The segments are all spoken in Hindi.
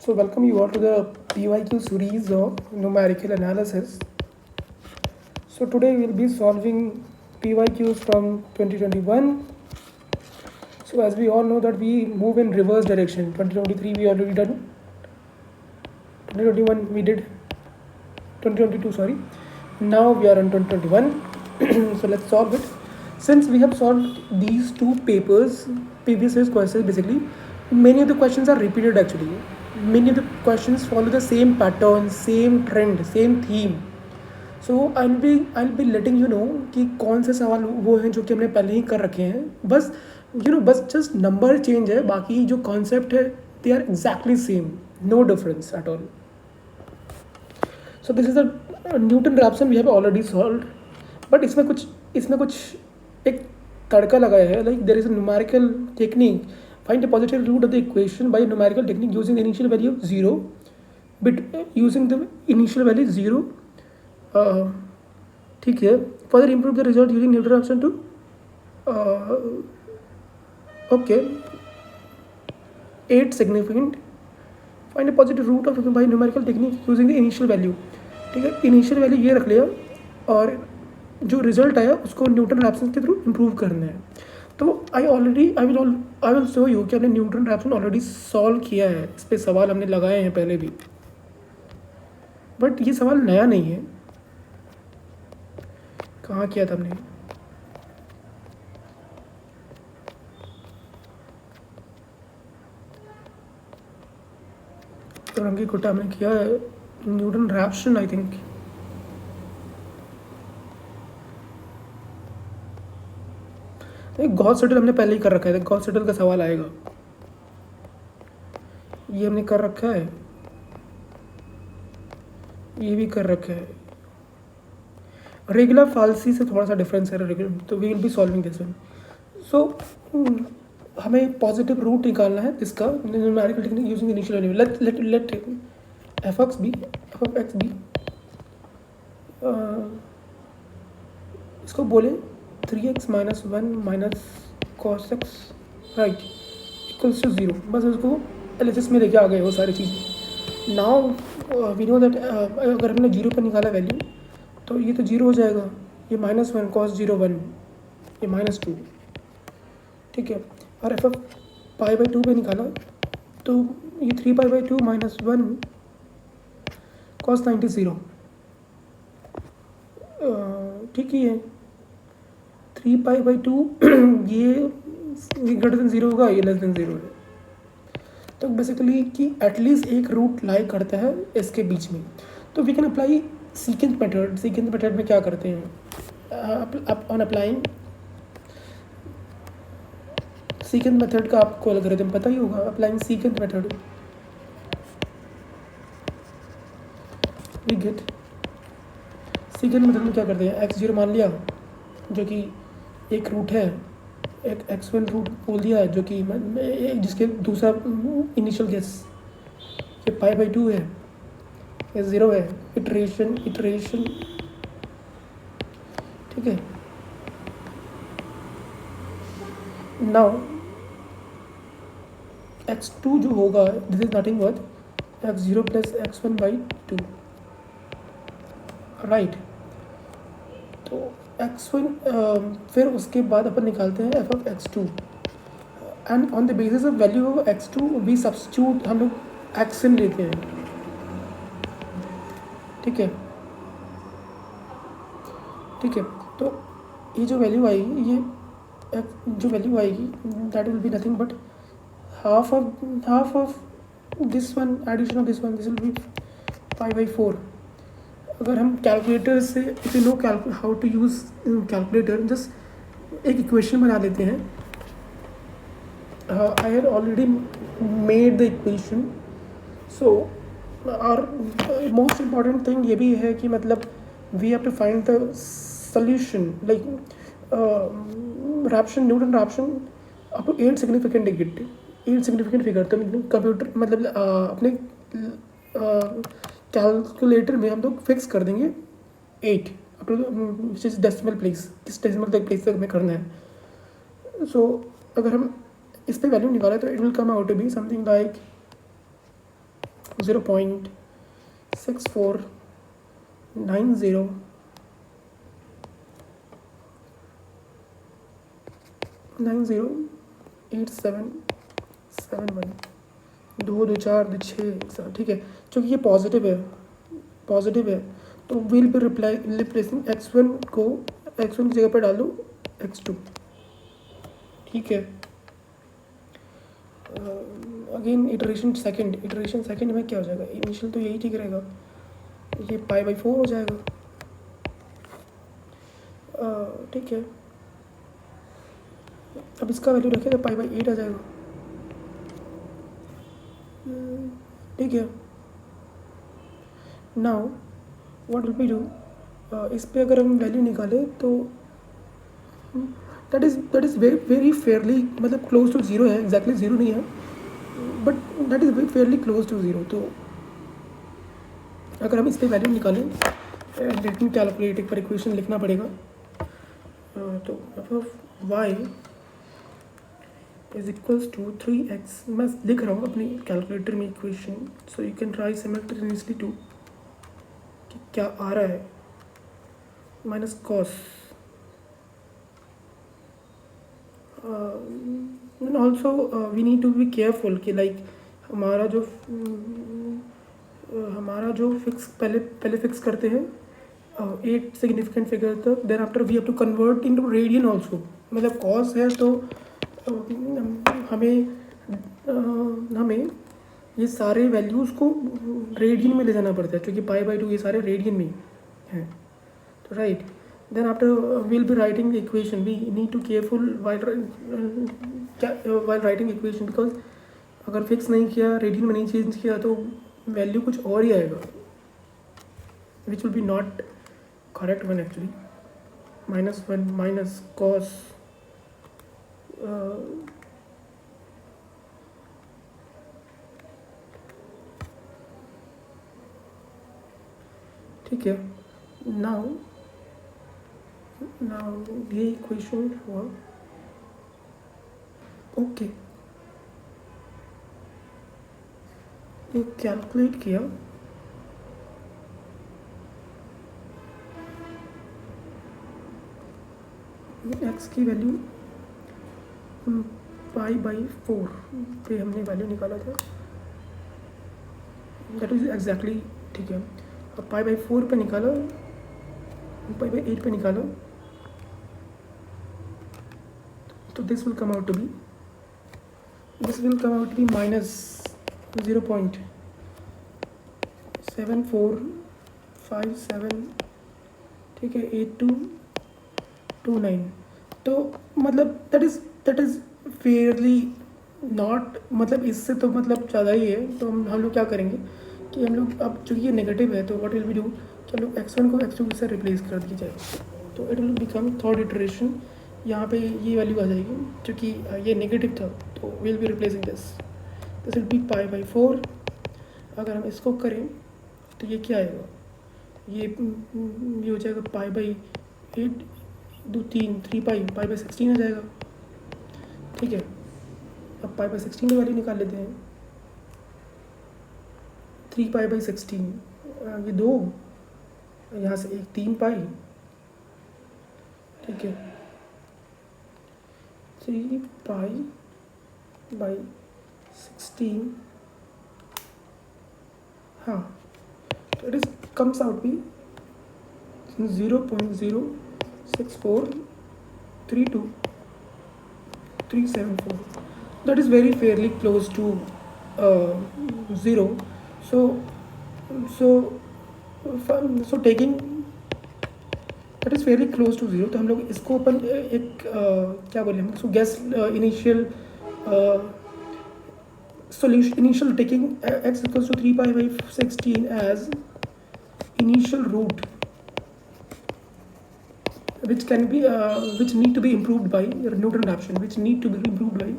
So welcome you all to the PYQ series of numerical analysis. So today we'll be solving PYQs from 2021. So as we all know that we move in reverse direction. 2023 we already done. 2021 we did. 2022 sorry. Now we are on 2021. So let's solve it. Since we have solved these two papers, previous year's questions basically, many of the questions are repeated actually. Many of the questions follow the same pattern, same trend, same theme. So I be letting you know कि कौन से सवाल वो हैं जो कि हमने पहले ही कर रखे हैं. बस बस जस्ट नंबर चेंज है, बाकी जो कॉन्सेप्ट है they are exactly same, no difference at all. So this is the Newton Raphson we have already solve. But इसमें कुछ एक तड़का लगाया है. Like there is a numerical technique. Find the positive root of the equation by numerical technique using the initial value zero using the initial value zero. ठीक है. Further improve the result using Newton Raphson too. Okay. 8 significant. Find a positive root of by numerical technique using the initial value. ठीक है, इनिशियल वैल्यू ये रख लिया और जो रिजल्ट आया उसको न्यूटन रैप्सन के थ्रू इम्प्रूव करना है. तो आई विल शो यू कि हमने न्यूटन रैप्सन ऑलरेडी सॉल्व किया है. इस पर सवाल हमने लगाए हैं पहले भी, बट ये सवाल नया नहीं है. कहाँ किया था हमने? तो रंगी कुटा हमने किया है Newton Raphson I think. Gauss settle हमने पहले ही कर रखा है. गॉस सेटल का सवाल आएगा. ये हमने कर रखा है, ये भी कर रखा है. रेगुलर फाल्सी से थोड़ा सा डिफरेंस है रेगुलर, तो we will be solving this one. So हमें पॉजिटिव रूट निकालना है इसका numerical technique using initial value. Let F of X be इसको बोले 3x minus 1 minus cos X right equals to 0. बस उसको एलएचएस में लेके आ गए वो सारी चीज़ें. नाउ वी नो दैट अगर हमने 0 पर निकाला वैल्यू तो ये तो 0 हो जाएगा. ये -1 cos 0 1, ये -2. ठीक है. और एफ ऑफ पाई बाई 2 पे निकाला तो ये 3 पाई बाई 2 माइनस 1 cos 90 0. ठीक ही है. 3 पाई बाई 2 ये ग्रेटर देन 0 होगा, ये लेस देन 0 है. तो बेसिकली कि एटलीस्ट एक रूट लाई करता है इसके बीच में. तो we can apply secant method. Secant method में क्या करते हैं? ऑन अप्लाइंग सीकेंस मेथड का आपको एल्गोरिथम पता ही होगा. Applying secant method we get. Secant method में क्या करते हैं? x0 मान लिया जो कि एक रूट है, एक x1 रूट बोल दिया जो कि जिसके दूसरा इनिशियल गेस ये पाई बाई 2 है, ये 0 है. इटरेशन ठीक है. नाउ x2 जो होगा this is nothing but x0 plus x1 by 2 right. तो x1 फिर उसके बाद अपन निकालते हैं f of x2 and on the basis of value of x2 we substitute हम लोग xn लेते हैं. ठीक है. तो ये जो वैल्यू आएगी, ये जो वैल्यू आएगी that will be nothing but half of this one addition of this one, this will be pi by 4. अगर हम कैलकुलेटर से if you know how to use calculator, just एक इक्वेशन बना लेते हैं. I had already made the equation. So और मोस्ट इम्पॉर्टेंट थिंग ये भी है कि मतलब we have to find the solution. Like Raphson, Newton Raphson up to 8 significant Git 8 significant figure. तो कंप्यूटर मतलब अपने कैलकुलेटर में हम लोग फिक्स कर देंगे 8 up to which is decimal place. किस डेसिमल प्लेस तक हमें करना है. सो अगर हम इस पे वैल्यू निकालें तो it will come out to be something like 0.6490 8771 दो दो चार दो छः, ठीक है। क्योंकि ये पॉजिटिव है तो विल बी रिप्लेसिंग x1 को x1 की जगह पर डाल दो x2, ठीक है। अगेन इटरेशन सेकंड में क्या हो जाएगा, इनिशियल तो यही ठीक रहेगा, ये π/4 हो जाएगा, ठीक है। अब इसका वैल्यू रखेगा π/8 आ जाएगा, ठीक है। Now what will be do, इस पे अगर हम वैल्यू निकालें तो दैट इज़ वेरी फेयरली, मतलब क्लोज टू ज़ीरो है, एग्जैक्टली ज़ीरो नहीं है but that is fairly close to zero. तो अगर हम इस पे वैल्यू निकालें, लेट मी कैलकुलेट, एक पर इक्वेशन लिखना पड़ेगा। तो y is equals to 3x, मैं लिख रहा हूँ अपनी कैलकुलेटर में equation, so you can try simultaneously to कि क्या आ रहा है, minus cos and also we need to be careful कि लाइक हमारा जो फिक्स पहले फिक्स करते हैं 8 सिग्निफिकेंट फिगर तक, then after we have to convert into radian also, मतलब कॉस है तो हमें ये सारे वैल्यूज़ को रेडियन में ले जाना पड़ता है, क्योंकि π/2 ये सारे रेडियन में हैं, तो right. Then after will be writing equation, we need to careful while writing equation, because अगर फिक्स नहीं किया, रेडियन में नहीं चेंज किया तो वैल्यू कुछ और ही आएगा, which will be not correct one actually. -1 minus cos ठीक है। नाउ ये इक्वेशन हुआ, ओके। ये कैलकुलेट किया, x की वैल्यू π/4 पे हमने वैल्यू निकाला था, दैट इज एग्जैक्टली ठीक है। अब π/4 पे निकाला, π/8 पे निकाला, तो this will come out to be -0.7457, ठीक है, 8229। तो मतलब दैट इज़ फेयरली नॉट, मतलब इससे तो मतलब ज़्यादा ही है। तो हम लोग क्या करेंगे कि हम लोग, अब चूँकि ये नेगेटिव है तो व्हाट विल बी डू कि हम लोग x1 को x2 से रिप्लेस कर दिया जाए, तो it will become third iteration, यहाँ पे ये वैल्यू आ जाएगी, क्योंकि ये नेगेटिव था तो will be replacing this will be π/4। अगर हम इसको करें तो ये क्या आएगा, ये हो जाएगा π/8, 2 3 π/16 आ जाएगा, ठीक है। अब π/16 की वैल्यू निकाल लेते हैं, 3π/16, ये 2, यहाँ से एक 3π, ठीक है, 3π/16, हाँ, तो it is comes out be 0.06432,374. That is very fairly close to 0. So taking that is fairly close to 0. तो हम लोग इसको अपन एक क्या बोले, हम इसको gas initial solution, initial taking x equals to 3π/16 as initial root, which can be which need to be improved by Newton adaptation, which need to be improved by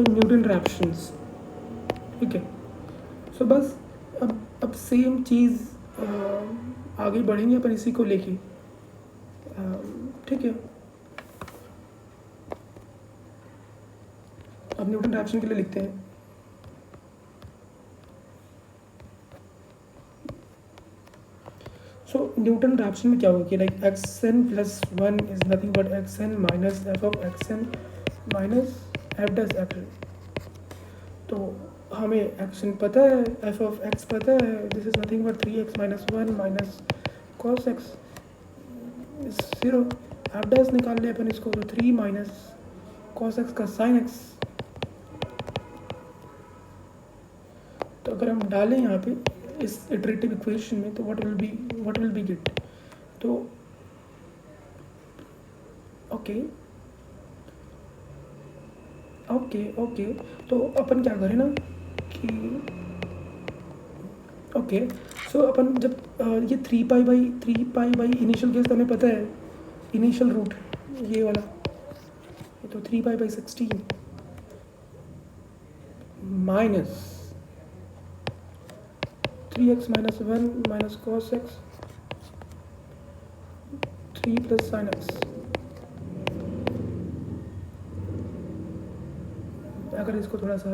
Newton adaptations, ठीक है। सो बस अब सेम चीज़ आगे बढ़ेंगे अपन इसी को लेके, ठीक है। अब न्यूटन रैप्शन के लिए लिखते हैं। सो न्यूटन रैप्शन में क्या होगा कि like x n plus one is nothing but x n minus f of x n minus f dash x n. तो हमें एक्शन पता है, एफ ऑफ एक्स पता है, this is nothing but 3x minus one minus cos x is 0। F dash निकाल लिया अपन इसको, तो 3 माइनस कॉस एक्स का साइन एक्स। तो अगर हम डालें यहाँ पे इस इटरेटिव इक्वेशन में, तो व्हाट विल बी गेट। तो ओके ओके ओके, तो अपन क्या करें ना कि ओके, सो अपन जब ये 3 पाई बाई इनिशियल केस तो हमें पता है, इनिशियल रूट ये वाला, तो 3 pi by 16 minus 3x minus one minus cos x 3 plus sine x. अगर इसको थोड़ा सा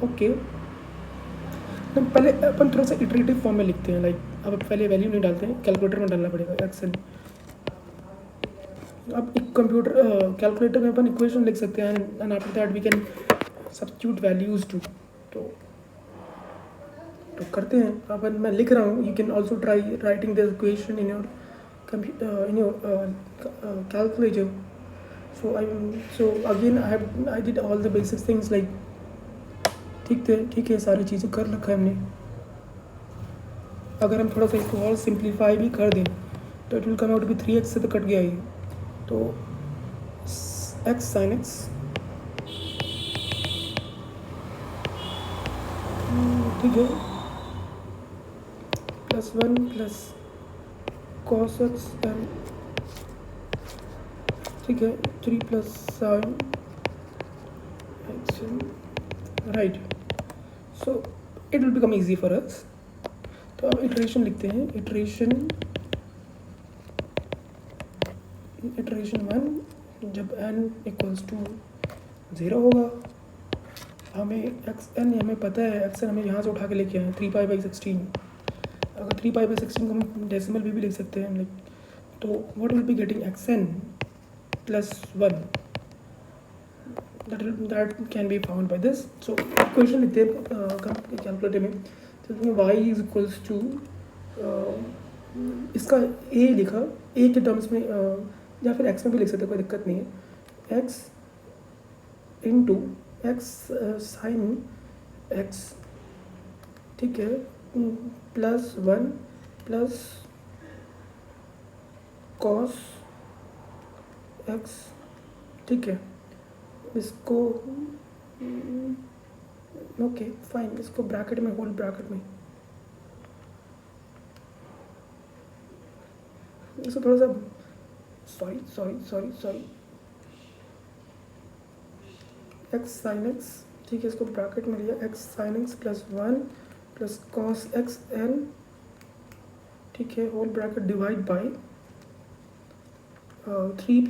ओके, तो पहले अपन थोड़ा सा इटरेटिव फॉर्म में लिखते हैं। लाइक अब पहले वैल्यू नहीं डालते हैं, कैलकुलेटर में डालना पड़ेगा एक्शन। अब एक कंप्यूटर कैलकुलेटर में अपन इक्वेशन लिख सकते हैं, and after that we can substitute values too. तो करते हैं अपन, मैं लिख रहा हूँ। You can also try writing this equation in your calculator. So again I did all the basic things like ठीक है, सारी चीज़ें कर रखा है हमने। अगर हम थोड़ा सा इसको और सिंप्लीफाई भी कर दें तो इट विल कम आउट भी 3x से तो कट गया ये, तो x sin x ठीक है plus one plus cos x and ठीक है 3 plus sine x right. So it will become easy for us. तो अब इटरेशन लिखते हैं। इटरेशन वन, जब n इक्वल्स टू 0 होगा, हमें एक्स एन हमें पता है, एक्स एन हमें यहाँ से उठा के लेके आए 3 पाई बाई 16। अगर 3 पाई बाई 16 को हम डेसिमल भी लिख सकते हैं लाइक, तो what will be getting x n plus one, that can be found by this. So equation लिखते हैं कैलकुलेटर में। तो y इज इक्वल्स टू इसका a लिखा, a के टर्म्स में या फिर x में भी लिख सकते हैं, कोई दिक्कत नहीं है। x into x sine x ठीक है plus one plus cos x ठीक है। इसको ओके फाइन, इसको ब्रैकेट में, होल ब्रैकेट में इसको थोड़ा सा सॉरी एक्स साइन एक्स ठीक है, इसको ब्रैकेट में लिया, x sine x plus one plus cos x n ठीक है, whole bracket divide by 3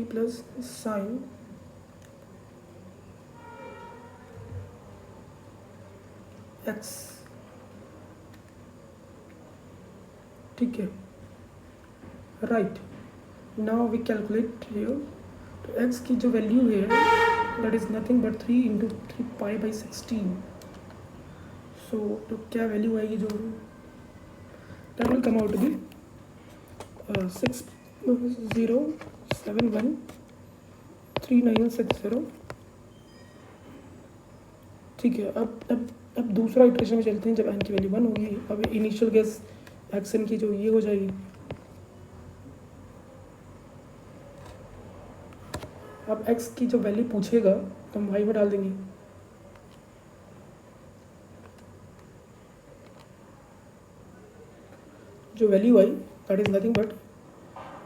plus sine x ठीक है right. Now we calculate here, तो x की जो वैल्यू है that is nothing but 3 into 3 pi by 16। So तो क्या वैल्यू आएगी, जो that will come out to be 60713960 ठीक है। अब दूसरा इटरेशन में चलते हैं, जब n की वैल्यू 1 होगी। अब इनिशियल गैस एक्शन की जो ये हो जाएगी, अब x की जो वैल्यू पूछेगा तो हम y में डाल देंगे। जो value I that is nothing but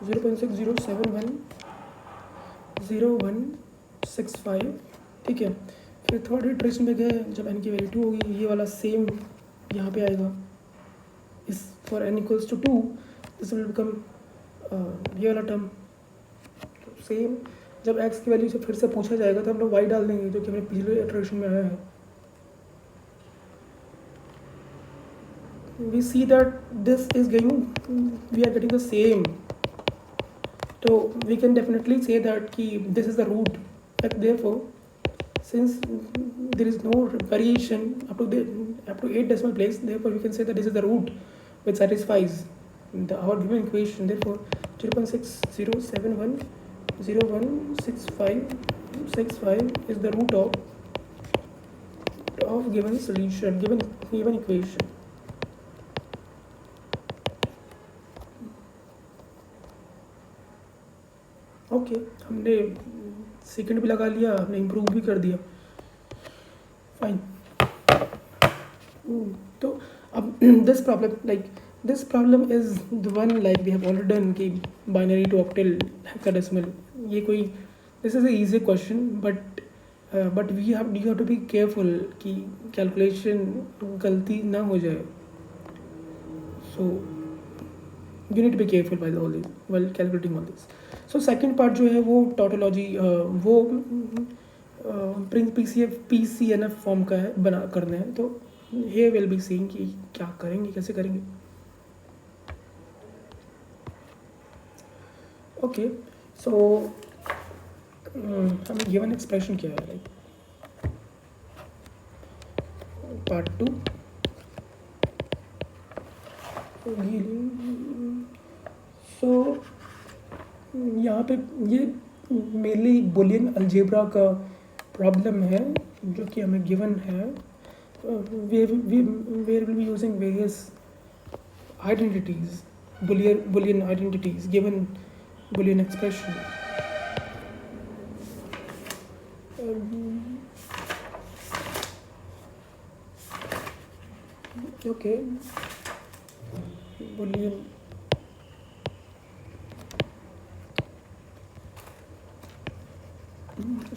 0.607100165 ठीक है। फिर थर्ड इटरेशन में गए, जब n की वैल्यू 2 होगी, ये वाला सेम यहाँ पे आएगा, इस for n equals to 2, this will become ये वाला टर्म. सेम जब x की वैल्यू से फिर से पूछा जाएगा तो हम लोग y डाल देंगे जो कि हमें पिछले इटरेशन में आया है. We see that this is we are getting the same, so we can definitely say that this is the root. Therefore, since there is no variation up to 8 decimal place, therefore we can say that this is the root which satisfies our given equation. Therefore 0.6071016565 is the root of given solution, given equation. Okay, हमने सेकंड भी लगा लिया, हमने इम्प्रूव भी कर दिया. फाइन. तो अब this problem is the one like we have already done कि बाइनरी टू ऑक्टल हेक्साडेसिमल. ये कोई this is a easy question but you have to be careful कि कैलकुलेशन गलती ना हो जाए. सो you need to be careful while calculating all this. So second part जो है वो tautology, वो PCNF फॉर्म का है, बना करना है. तो here we'll be seeing कि क्या करेंगे, कैसे करेंगे. Okay, so हमें given expression क्या है, like part 2. सो यहाँ पे ये मेनली बुलियन अलजेब्रा का प्रॉब्लम है जो कि हमें गिवन है. Where will be using various identities, Boolean identities given Boolean expression. Okay, Boolean.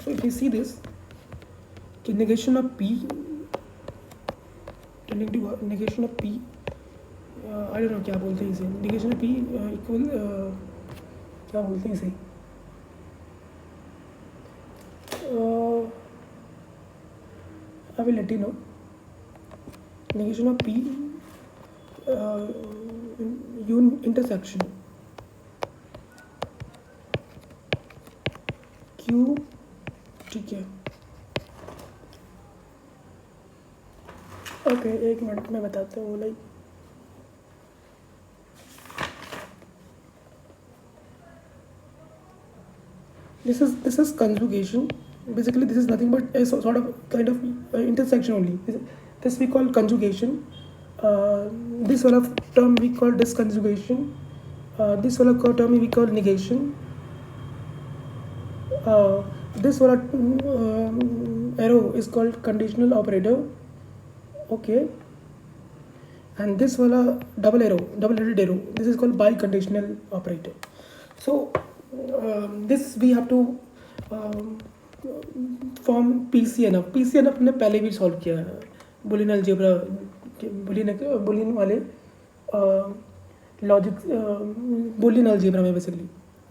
So if you see this, negation of P tending to negation of P, I don't know क्या बोलते हैं इसे. negation of P equal क्या बोलते हैं इसे. I will let you know. Negation of P intersection Q, ठीक है. ओके, एक मिनट में बताता हूँ. Like this is conjugation. Basically this is nothing but a sort of kind of intersection only. This we call conjugation. This wala term we call disconjugation. This wala term we call negation. This wala arrow is called conditional operator. Okay, and this wala double-headed arrow, this is called biconditional operator. So this we have to form PCNF. PCNF ने पहले भी सॉल्व किया है बुलियन अलजेब्रा, बुलियन वाले लॉजिक बुलियन अलजेब्रा में.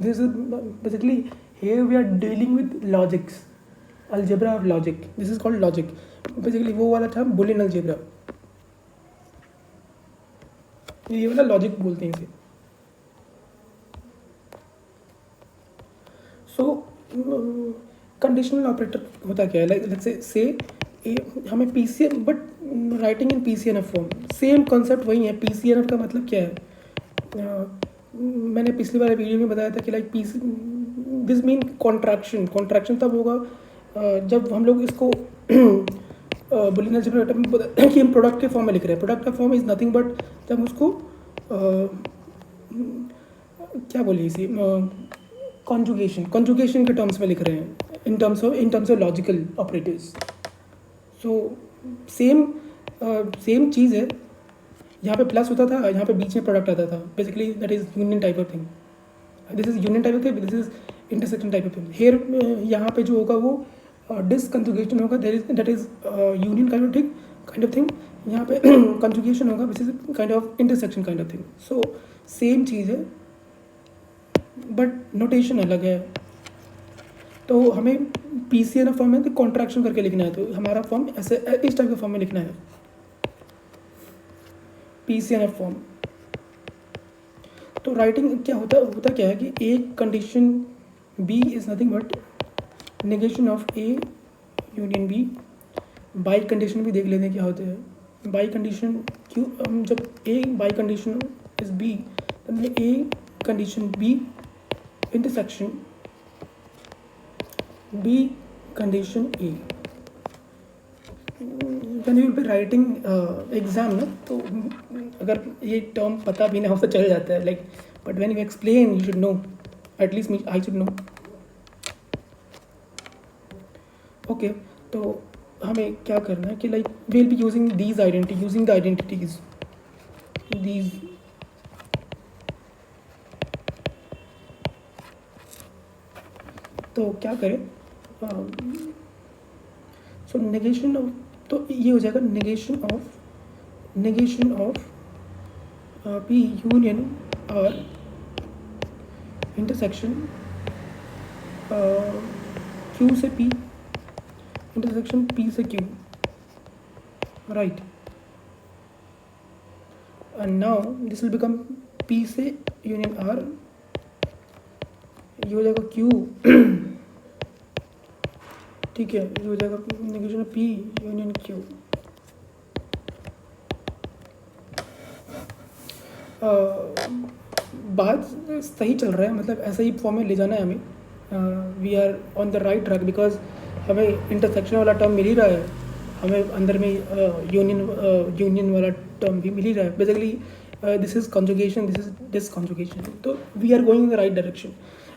Basically here we are dealing with logics, algebra of logic. This is called logic. Basically वो वाला था बुलियन अलजेब्रा, ये वाला लॉजिक बोलते हैं इसे. सो कंडीशनल ऑपरेटर होता क्या है. लाइक से हमें PCN but writing in PCNF form, same concept वही है. PCNF का मतलब क्या है, मैंने पिछली वाले वीडियो में बताया था कि लाइक दिस मीन कॉन्ट्रैक्शन तब होगा जब हम लोग इसको बुलियन अलजेब्रा कि हम प्रोडक्ट के फॉर्म में लिख रहे हैं. प्रोडक्ट का फॉर्म इज़ नथिंग बट जब उसको क्या बोलिए इसे, कॉन्जुगेशन के टर्म्स में लिख रहे हैं, in terms of logical operators. So same चीज़ है. यहाँ पे प्लस होता था, यहाँ पे बीच में प्रोडक्ट आता था. Basically that is union type of thing. This is union type of thing, this is intersection type of thing. Here यहाँ पे जो होगा वो डिसकंजुगेशन होगा. That is union kind of thing. यहाँ पे कंजुगेशन होगा which is kind of intersection kind of thing. So same चीज़ है बट नोटेशन अलग है. तो हमें पीसीएन फॉर्म में तो कॉन्ट्रैक्शन करके लिखना है, तो हमारा फॉर्म ऐसे इस टाइप के फॉर्म में लिखना है, पीसीएनएफ फॉर्म. तो राइटिंग क्या होता क्या है कि A condition B is nothing but negation of A union B. Bi condition भी देख लेते हैं क्या होते हैं. बाई कंडीशन क्यों, हम जब A bi condition is B तब A condition B intersection B condition A. when you will be writing exam ना, तो अगर ये टर्म पता भी ना हो तो चल जाता है, like but when you explain you should know, at least I should know. Okay, तो हमें क्या करना है कि like we will be using these identities these. तो क्या करें, सो नेगेशन ऑफ, तो ये हो जाएगा नेगेशन ऑफ पी यूनियन और इंटरसेक्शन क्यू से पी इंटरसेक्शन पी से Q, right. And now this will become P से यूनियन आर, ये हो जाएगा क्यू. ठीक है, ये हो जाएगा negation of P union Q. बात सही चल रहा है, मतलब ऐसा ही फॉर्म में ले जाना है हमें. We are on the right track because हमें इंटरसेक्शन वाला टर्म मिल ही रहा है, हमें अंदर में यूनियन वाला टर्म भी मिल ही रहा है. Basically this is conjugation, this is disconjugation. तो we are going in the right direction.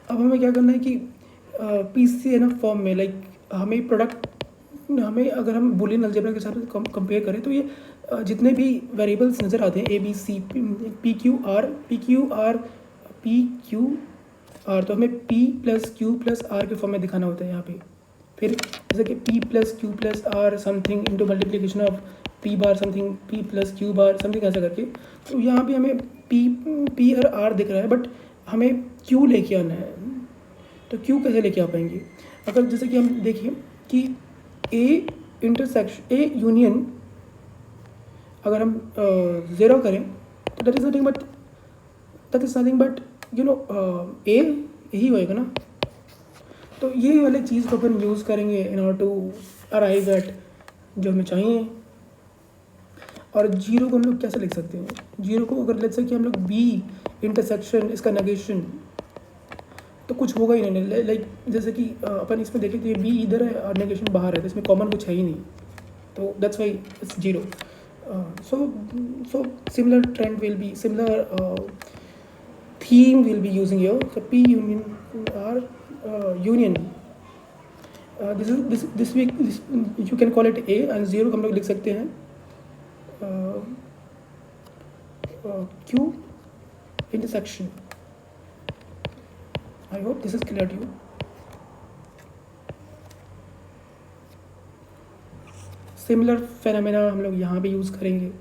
अब हमें क्या करना है कि पीसीएनएफ फॉर्म में लाइक हमें प्रोडक्ट, हमें अगर हम बूलियन अलजेब्रा के साथ कंपेयर करें तो ये जितने भी वेरिएबल्स नज़र आते हैं A B C P Q R, तो हमें P plus Q plus R के फॉर्म में दिखाना होता है यहाँ पे. फिर जैसे कि P plus Q plus R something into multiplication of P bar something P plus Q bar something ऐसा करके. तो यहाँ पे हमें पी और आर दिख रहा है बट हमें क्यू लेके आना है. तो क्यू कैसे लेके आ पाएंगे, अगर जैसे कि हम देखिए कि ए इंटरसेक्शन ए यूनियन अगर हम ज़ीरो करें तो that is nothing but you know uh यही होएगा ना. तो ये वाले चीज़ को अपन यूज़ करेंगे in order to arrive at जो हमें चाहिए. और जीरो को हम लोग कैसे लिख सकते हैं, जीरो को अगर लेट्स से कि हम लोग बी इंटरसेक्शन इसका नेगेशन, तो कुछ होगा ही नहीं. लाइक जैसे कि अपन इसमें देखें तो ये बी इधर है और नेगेशन बाहर है, तो इसमें कॉमन कुछ है ही नहीं, तो that's why it's zero. So similar trend will be similar theme will be using here. So P union R union. This week you can call it A and zero हम लोग लिख सकते हैं Q intersection. I hope this is clear to you. Similar phenomena हम लोग यहाँ भी यूज़ करेंगे.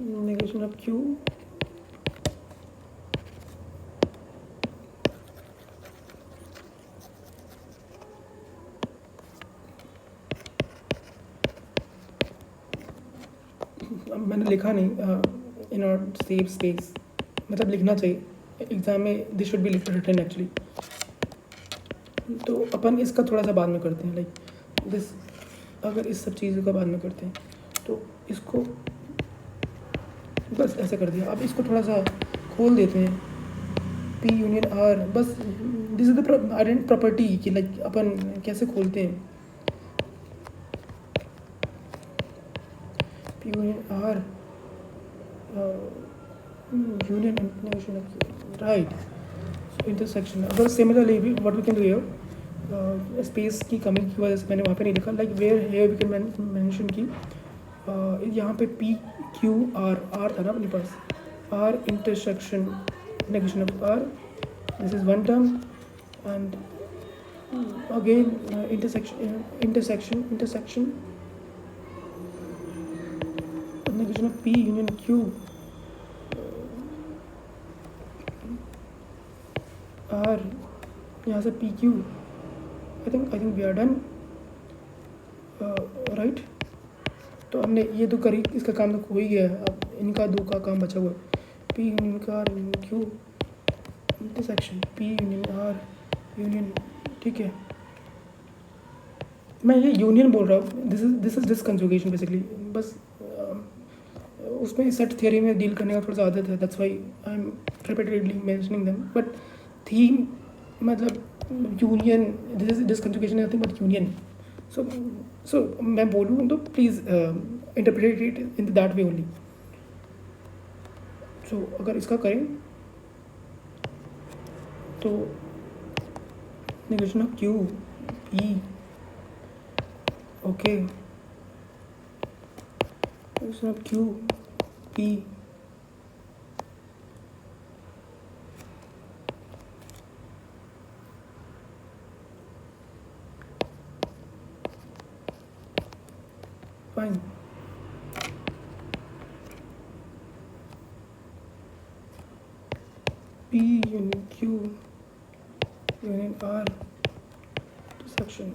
नेगेशन ऑफ क्यू मैंने लिखा नहीं इन ऑर्डर सेव स्पेस, मतलब लिखना चाहिए एग्ज़ाम में, this should be written actually. तो अपन इसका थोड़ा सा बाद में करते हैं, लाइक दिस, अगर इस सब चीज़ों का बाद में करते हैं तो इसको बस ऐसे कर दिया. अब इसको थोड़ा सा खोल देते हैं, पी यूनियन आर, बस this is the ident property कि लाइक अपन कैसे खोलते हैं. P union R union intersection right intersection. अगर similarly what we can do here, space की कमी की वजह से मैंने वहाँ पे नहीं लिखा, like where here we can mention की यहाँ पे पी क्यू आर था ना अपने पास, R intersection negation of R, this is one term and again intersection negation of P union Q R, यहाँ से P Q. I think we are done. Right. तो हमने ये तो करी, इसका काम तो हो ही गया है. अब इनका दो का काम बचा हुआ है. पी यूनियन का R union Q intersection P union R union. ठीक है, मैं ये यूनियन बोल रहा हूँ. This is disconjugation basically. बस उसमें सेट थियरी में डील करने का थोड़ा सा आदत है. That's why I am repeatedly mentioning them. But theme मतलब union, this is disconjugation nothing but union. So मैं बोलूँ तो please interpret it in that way only. So अगर इसका करें तो negation of Q E. Okay, negation of Q P. Fine. P union Q union R intersection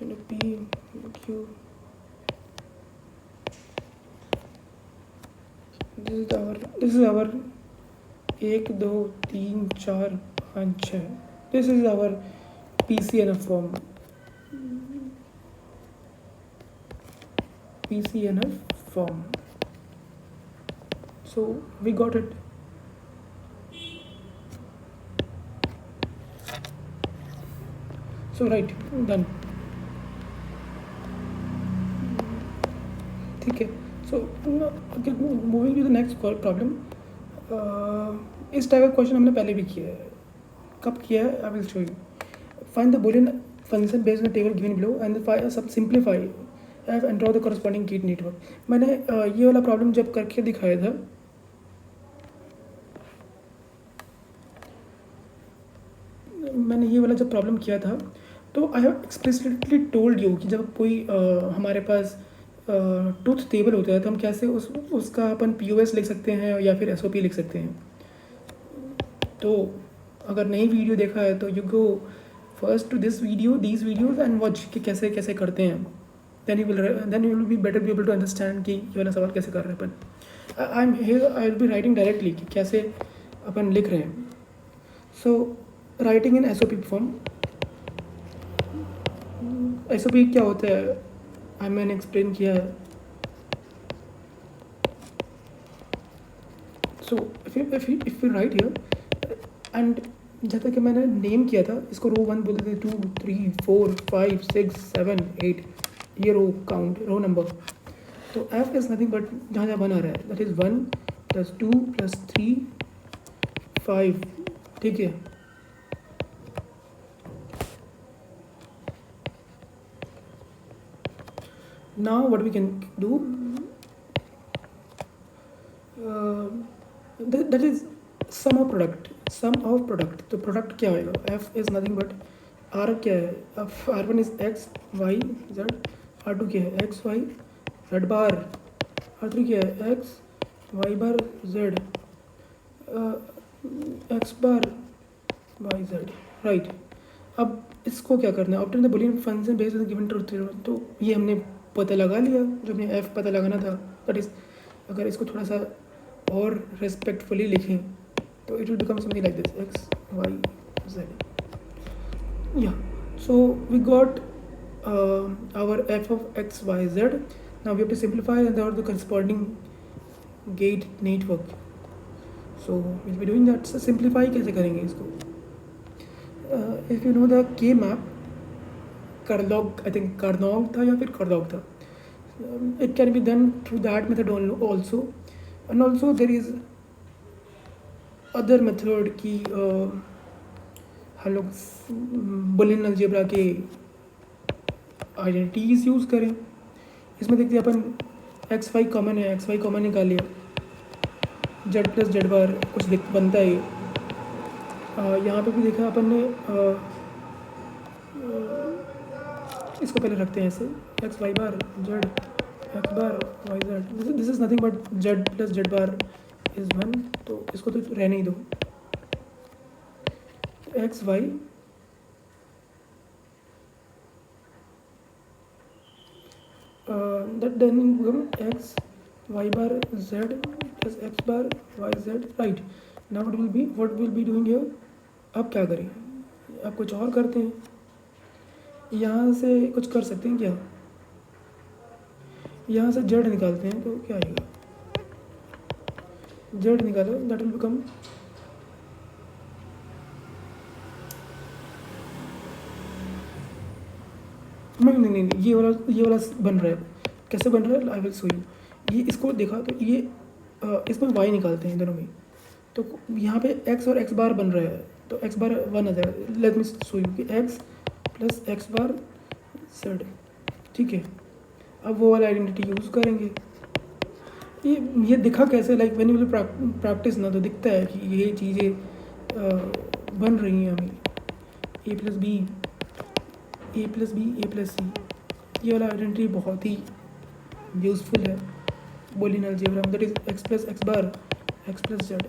union P union Q. This is our 1 2 3 4 5 6. This is our PCNF form. PCNF form. So we got it. So right, done. ठीक है. So moving to the next problem. इस टाइप का क्वेश्चन हमने पहले भी किया है. कब किया है? I will show you. Find the Boolean function based on table given below and सब simplify and draw the corresponding gate network. मैंने ये वाला प्रॉब्लम जब करके दिखाया था, मैंने ये वाला जब प्रॉब्लम किया था तो I have explicitly told you कि जब कोई हमारे पास ट्रूथ टेबल होता है तो हम कैसे उसका अपन POS लिख सकते हैं या फिर SOP लिख सकते हैं. तो अगर नई वीडियो देखा है तो you go first to these videos and watch कि कैसे कैसे करते हैं. Then you will be better be able to understand कि ये वाला सवाल कैसे कर रहे हैं अपन. I will be writing directly कि कैसे अपन लिख रहे हैं. So writing in SOP form. SOP क्या होता है मैंने एक्सप्लेन किया है. So if you write here and जैसा कि मैंने नेम किया था, इसको रो 1 बोलते थे, 2 3 4 5 6 7 8. ये रो काउंट, रो नंबर. तो F इज़ नथिंग बट जहाँ जहाँ 1 आ रहा है दैट इज़ 1 + 2 + 3 5. ठीक है. Now what we can do, that is sum of product. तो प्रोडक्ट क्या होएगा? F is nothing but R क्या है? R1 is X Y Z. R2 क्या है? X Y Z बार. R3 क्या है? X Y बार Z X बार Y Z. राइट. अब इसको क्या करना है? Obtain the Boolean function based on given truth table. तो ये हमने पता लगा लिया जो हमें F पता लगाना था. दैट इज़, अगर इसको थोड़ा सा और रेस्पेक्टफुली लिखें तो it will become something like this X Y Z. Yeah, so we got our F of X Y Z. Now we have to simplify and there are the corresponding gate network. So we'll be doing that. So simplify कैसे करेंगे इसको? If you know the K map, Carlog, I think Carnot था या फिर Carlog था. It can be done through that method also. And also there is other method की हम लोग बुलियन अलजेब्रा के आइडेंटिटीज यूज़ करें. इसमें देखते हैं अपन XY कॉमन है, XY कॉमन निकाल लिया, Z + Z बार कुछ बनता है. यहाँ पे भी देखा अपन ने इसको पहले रखते हैं ऐसे, X Y bar Z X bar Y Z, this is nothing but Z plus Z bar is 1, तो इसको तो रहने ही दो। X Y that then become x y bar z plus x bar y z, right? Now what will be doing here? अब क्या करें, अब कुछ और करते हैं, यहाँ से कुछ कर सकते हैं क्या, यहाँ से z निकालते हैं तो क्या आएगा, z निकालो, that will become नहीं, ये वाला बन रहा है, कैसे बन रहा है, आई विल शो यू। ये इसको देखा तो ये इसमें y निकालते हैं दोनों में, तो यहाँ पे x और x बार बन रहा है, तो x बार 1 आ जाएगा। लेट मी शो यू कि x प्लस x बार z, ठीक है। अब वो वाला आइडेंटिटी यूज़ करेंगे। ये दिखा कैसे, like when you will practice ना, तो दिखता है कि ये चीज़ें बन रही हैं हमें, a plus B A plus B A plus C, ये वाला आइडेंटिटी बहुत ही यूज़फुल है बूलियन अलजेब्रा में। That is X plus X bar X plus Z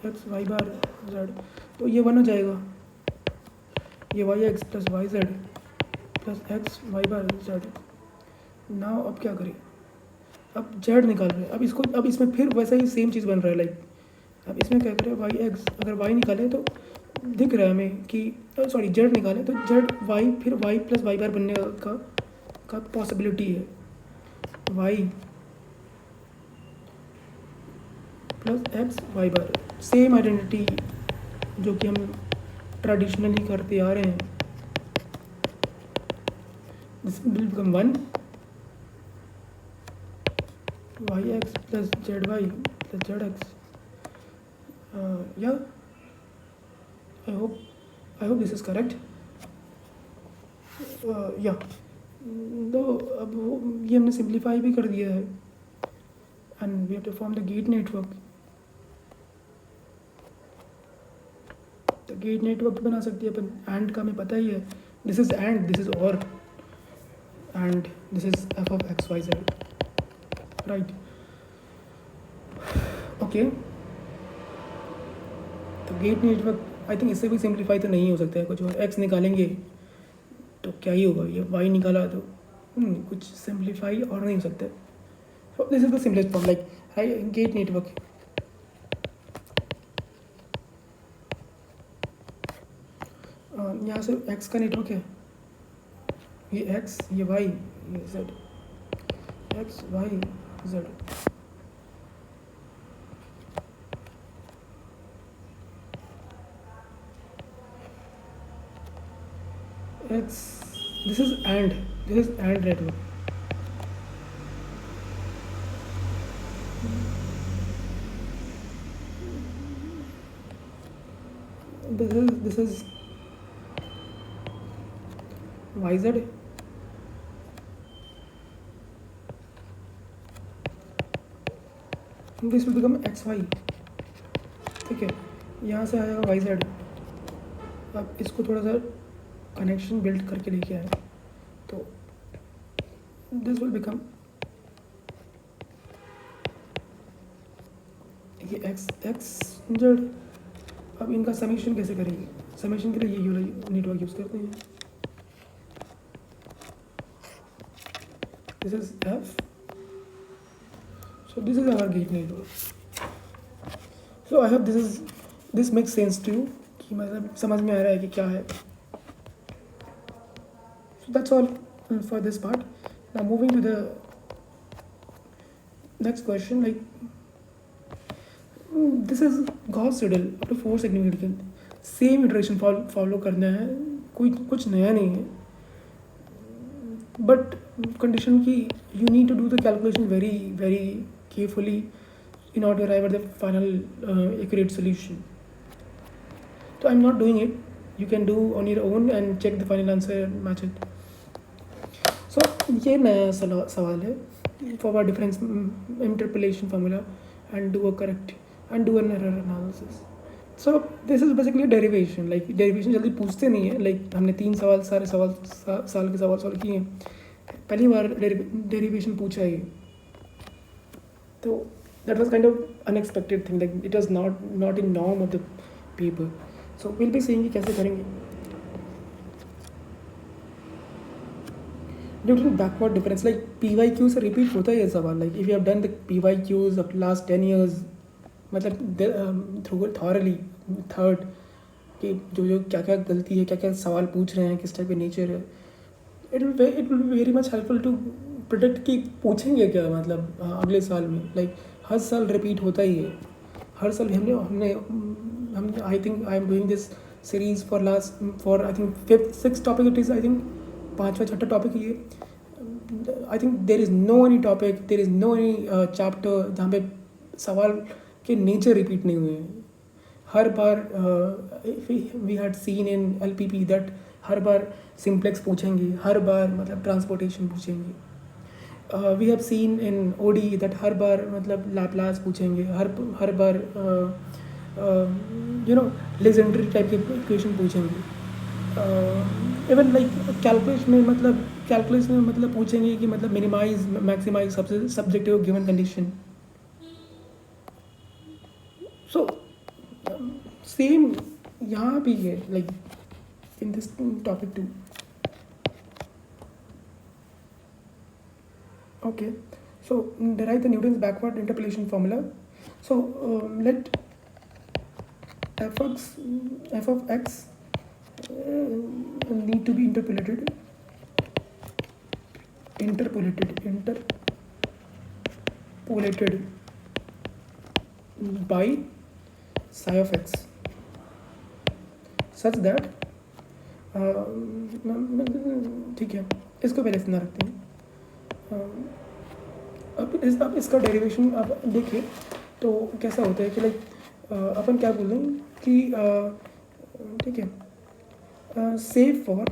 X Y bar Z, तो ये 1 हो जाएगा, ये Y X plus Y Z plus X Y bar Z. Now अब क्या करें, अब जेड निकाल रहे हैं, अब इसमें फिर वैसा ही सेम चीज़ बन रहा है, लाइक अब इसमें क्या करें, वाई एक्स, अगर वाई निकाले तो दिख रहा है हमें कि सॉरी जेड निकाले तो जेड वाई, फिर वाई प्लस वाई बार बनने का पॉसिबिलिटी है, Y plus X Y bar, same identity जो कि हम ट्रेडिशनली करते आ रहे हैं। This will become 1 Y X plus Z Y plus Z X, या I hope this is correct. या तो अब ये हमने सिंप्लीफाई भी कर दिया है, and we have to form the gate network. तो गेट नेटवर्क बना सकते हैं अपन, एंड का हमें पता ही है, this is and, this is or, and this is F of X Y Z, right? Okay, तो गेट नेटवर्क आई थिंक इससे भी सिंप्लीफाई तो नहीं हो सकता है कुछ, और एक्स निकालेंगे तो क्या ही होगा, ये वाई निकाला तो कुछ सिंप्लीफाई और नहीं हो सकता। This is the simplest form, like get network. यहाँ से एक्स का नेटवर्क है, ये एक्स, ये वाई, ये Z, X Y Z. X, this is AND network. This is YZ. This will become XY, ठीक है। यहाँ से आएगा YZ। अब इसको थोड़ा सा कनेक्शन बिल्ड करके लेके आए, तो दिस विल बिकम ये एक्स जेड। अब इनका समेशन कैसे करेंगे, समेशन के लिए ये नेटवर्क यूज़ करते हैं, this is F, so this is our gate network. So I hope this makes sense to you, कि मतलब समझ में आ रहा है कि क्या है। That's all for this part. Now moving to the next question, like this is Gauss riddle up to 4 significant, same iteration follow करना है, कोई कुछ नया नहीं है, but condition की you need to do the calculation very very carefully in order to arrive at the final accurate solution. So I'm not doing it, you can do on your own and check the final answer and match it. सो ये नया सवाल है, for difference interpolation formula and do a correct and do an error analysis. So this is basically derivation. Like derivation जल्दी पूछते नहीं है. लाइक हमने 3 सवाल सारे सवाल साल के सवाल सॉल्व किए हैं, पहली बार डेरिवेशन पूछा है. तो that was kind of unexpected thing. Like it was not in norm of the paper. So will be seeing कैसे करेंगे. Due to backward difference, like PYQ से रिपीट होता है ये सवाल. Like if you have done the PYQs of last 10 years, मतलब थ्रू थॉरली थर्ड, कि जो क्या क्या गलती है, क्या क्या सवाल पूछ रहे हैं, किस टाइप के नेचर है, it will very much helpful to predict कि पूछेंगे क्या, मतलब अगले साल में. लाइक हर साल रिपीट होता ही है. हर साल हम I think I am doing this series for I think 5th 6th topic it is. I think 5वां 6ठा टॉपिक ये. I think there is no any topic, there is no any chapter जहाँ पे सवाल के नेचर रिपीट नहीं हुए हैं. हर बार we had seen in LPP that हर बार सिम्प्लेक्स पूछेंगे, हर बार मतलब ट्रांसपोर्टेशन पूछेंगे. We have seen in OD that हर बार मतलब लैप्लास पूछेंगे, हर बार लेजेंडरी टाइप के इक्वेशन पूछेंगे. इवन लाइक कैलकुलस में मतलब पूछेंगे कि मतलब minimise maximise subjective given condition. So same यहाँ भी है, like in this topic too. Okay, so derive the Newton's backward interpolation formula. So let f of x need to be interpolated by psi of x such that ठीक है, इसको पहले इतना रखते हैं. अब इसका डेरिवेशन आप देखिए तो कैसा होता है कि लाइक अपन क्या बोल रहे हैं कि ठीक है, से for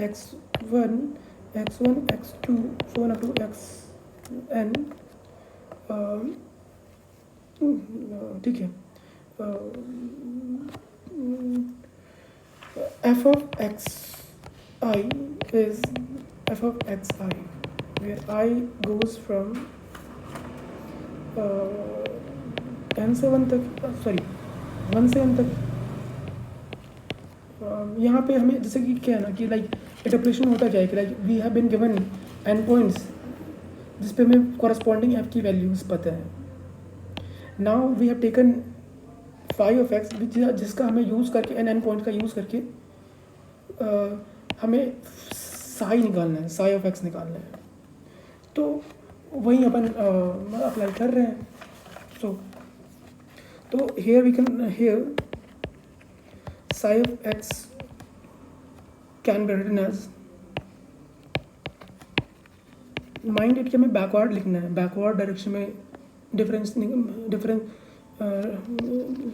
x1 x2 so on up to xn, ठीक है, f of xi is f of xi where I goes from n से 1 तक, सॉरी 1 से n तक. यहाँ पे हमें जैसे कि क्या है ना कि लाइक इंटरप्रेशन होता क्या है कि like we have been given n points जिस पे हमें कॉरस्पॉन्डिंग f की वैल्यूज़ पता है. Now we have taken phi of x जिसका हमें यूज़ करके n पॉइंट का यूज़ करके हमें साई निकालना है, साई ऑफ एक्स निकालना है. तो वही अपन अप्लाई कर रहे हैं. सो तो here we can here psi of x can be written as, mind it कि हमें बैकवर्ड लिखना है, बैकवर्ड डायरेक्शन में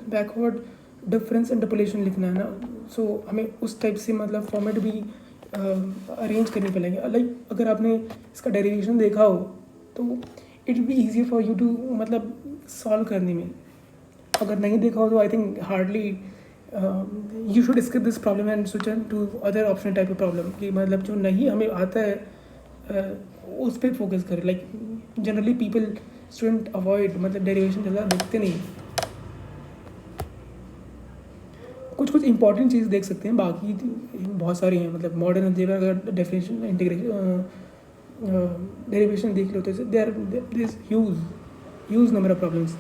बैकवर्ड डिफरेंस इंटरपोलेशन लिखना है ना. सो हमें उस टाइप से मतलब फॉर्मेट भी अरेंज करनी पड़ेंगे. लाइक अगर आपने इसका डेरिवेशन देखा हो तो it be easy for you to मतलब सॉल्व करने में. अगर नहीं देखा हो तो I think hardly you should skip this problem and switch to other option type of problem. कि मतलब जो नहीं हमें आता है उस पर फोकस करें. Like generally people student avoid मतलब डेरिवेशन ज़्यादा देखते नहीं. कुछ इंपॉर्टेंट चीज़ देख सकते हैं, बाकी बहुत सारी हैं. मतलब मॉडर्न अलजेब्रा अगर डेफिनेशन इंटीग्रेशन डेरिवेशन देख लो तो there is huge number of problems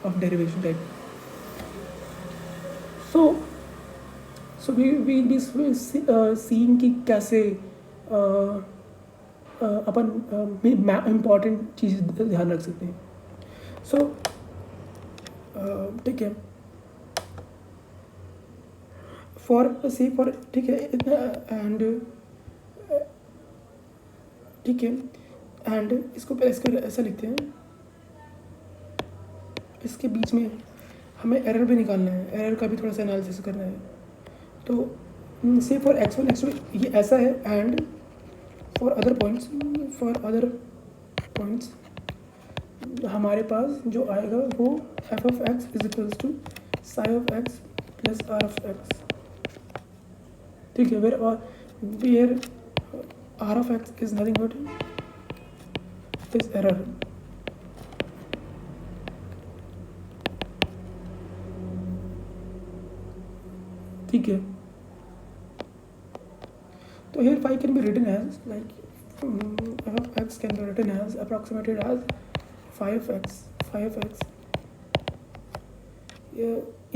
of derivation type. So we be seeing कि कैसे अपन इम्पॉर्टेंट चीज़ ध्यान रख सकते हैं. सो ठीक है, फॉर ठीक है, एंड ठीक है, एंड इसको ऐसा लिखते हैं. इसके बीच में हमें एरर भी निकालना है, एरर का भी थोड़ा सा एनालिसिस करना है. तो से फॉर x1 ये ऐसा है, एंड फॉर अदर पॉइंट्स हमारे पास जो आएगा वो F of x is equals to psi of x plus R of x, ठीक है। Where R of x is nothing but is error, ठीक है। तो here phi can be written as like f of x can be written as approximated as phi of x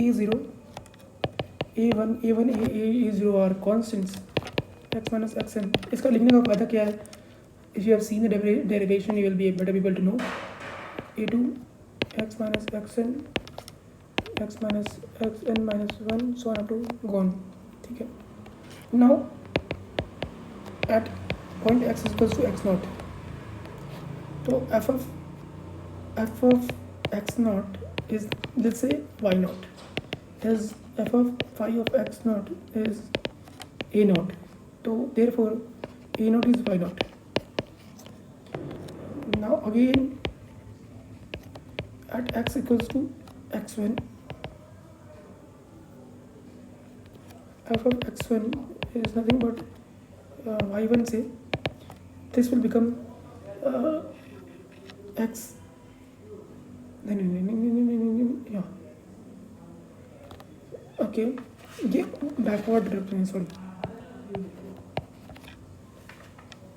a0 a1 a0 are constants x minus xn। इसका लिखने का फायदा क्या है? If you have seen the derivation you will be better able to know a2 x minus xn x minus xn minus 1 so on up to gone, ठीक है। Now at point x is equals to x naught, तो f of x naught is, let's say y naught, is f of phi of x naught is a naught, so therefore a naught is y naught। Now again at x equals to x1, f of x1 is nothing but y1 say this will become x, yeah, okay, ये backward reference, sorry,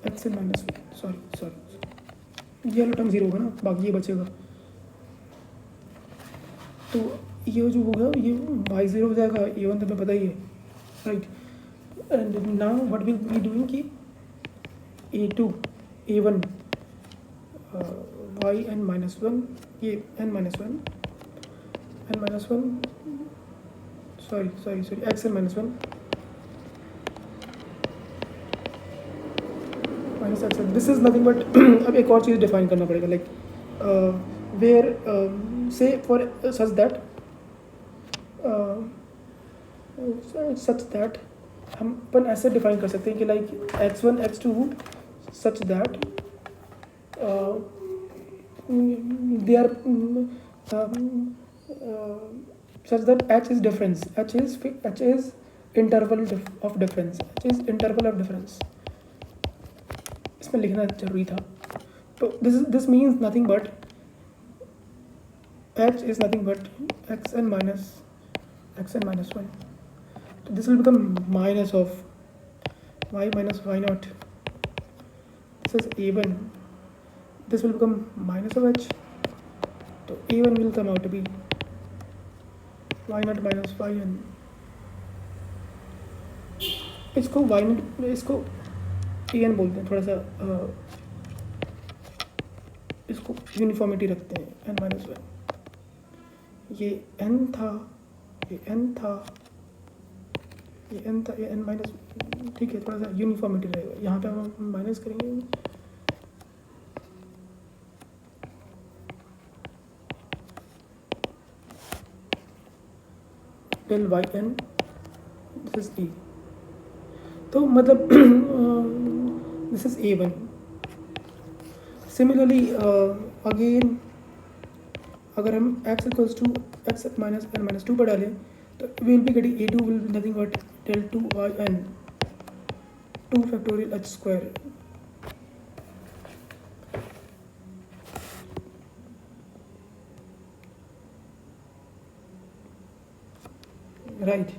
x minus 1, sorry ये वाला टर्म 0 होगा ना, बाकी ये बचेगा, तो ये जो होगा ये y0 हो जाएगा, a1 तो हमें पता ही है, right. And now what will be doing कि a2 a1 y n minus 1, ये n minus 1 sorry x n minus 1 minus x n, this is nothing but अब एक और चीज़ डिफाइन करना पड़ेगा, लाइक वेयर से फॉर सच दैट हम अपन ऐसे डिफाइन कर सकते हैं कि like x1 x2 such that they are such that h is difference, h is interval of difference, इसमें लिखना जरूरी था। तो this means nothing but h is nothing but xn minus 1, so this will become minus of y minus y naught, this is a1, this will become minus of h, so a1 will come out to be y naught minus yn, इसको y naught, इसको an बोलते हैं, थोड़ा सा इसको यूनिफॉर्मिटी रखते हैं n minus 1, ये n था, ये n माइनस, ठीक है, थोड़ा सा यूनिफॉर्मिटी रहेगा, यहाँ पे हम माइनस करेंगे, del y n, this is e, तो मतलब this is a1। Similarly again अगर हम x equals to x minus n minus 2 पर डालें तो will be getting a2 will be nothing but del 2 y n 2 factorial h square, right।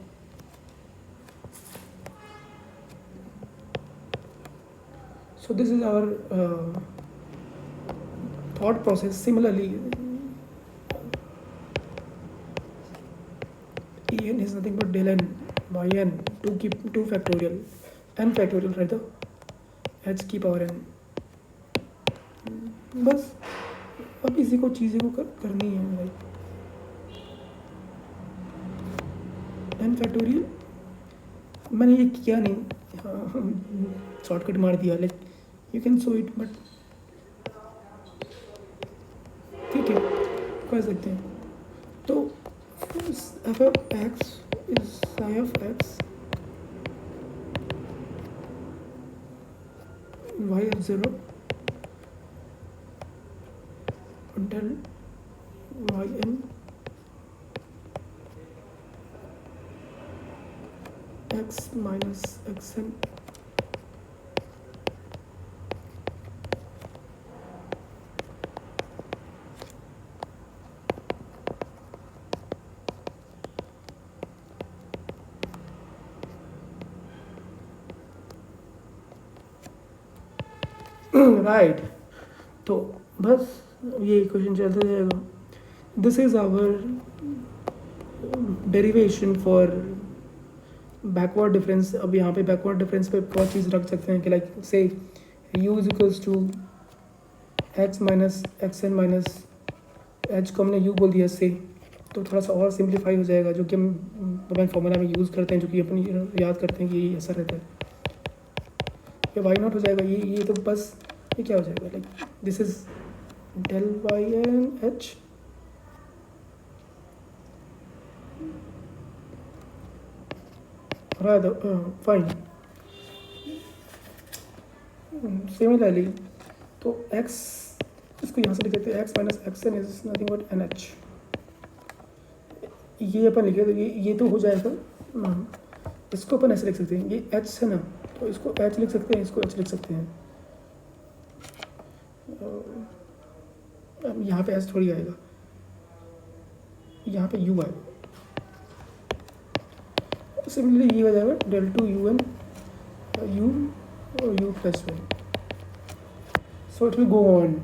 So this is our thought process. Similarly, en is nothing but del n by n 2 factorial n factorial rather h की पावर n, बस अब इसी को चीज़ें को करनी है, लाइक n फैक्टोरियल, मैंने ये किया नहीं, शॉर्टकट मार दिया, like you can so it, but ठीक है कर सकते हैं। तो f of x is psi of x y of 0 del y n x minus xn right. तो बस ये क्वेश्चन चलता जाएगा। This is our derivation for backward difference. अब यहाँ पे बैकवर्ड डिफरेंस पे बहुत चीज़ रख सकते हैं कि लाइक से u is equals to x minus x n minus h को हमने u बोल दिया से, तो थोड़ा सा और सिंप्लीफाई हो जाएगा, जो कि हम फॉर्मूला में यूज़ करते हैं, जो कि अपनी याद करते हैं कि ये ऐसा रहता है। ये वाई नॉट हो जाएगा, ये तो बस ये क्या हो जाएगा, like this is del y n h fine. Similarly तो x, इसको यहाँ से लिख देते हैं, x minus x n is nothing but n h. ये अपन लिखे तो ये तो हो जाएगा। इसको अपन ऐसे लिख सकते हैं, ये h है ना, तो इसको h लिख सकते हैं, इसको h लिख सकते हैं। अब यहाँ पे h थोड़ी आएगा, यहाँ पे u आएगा। सिमिलरली ये हो जाएगा del two U N U और U plus one. So it will go on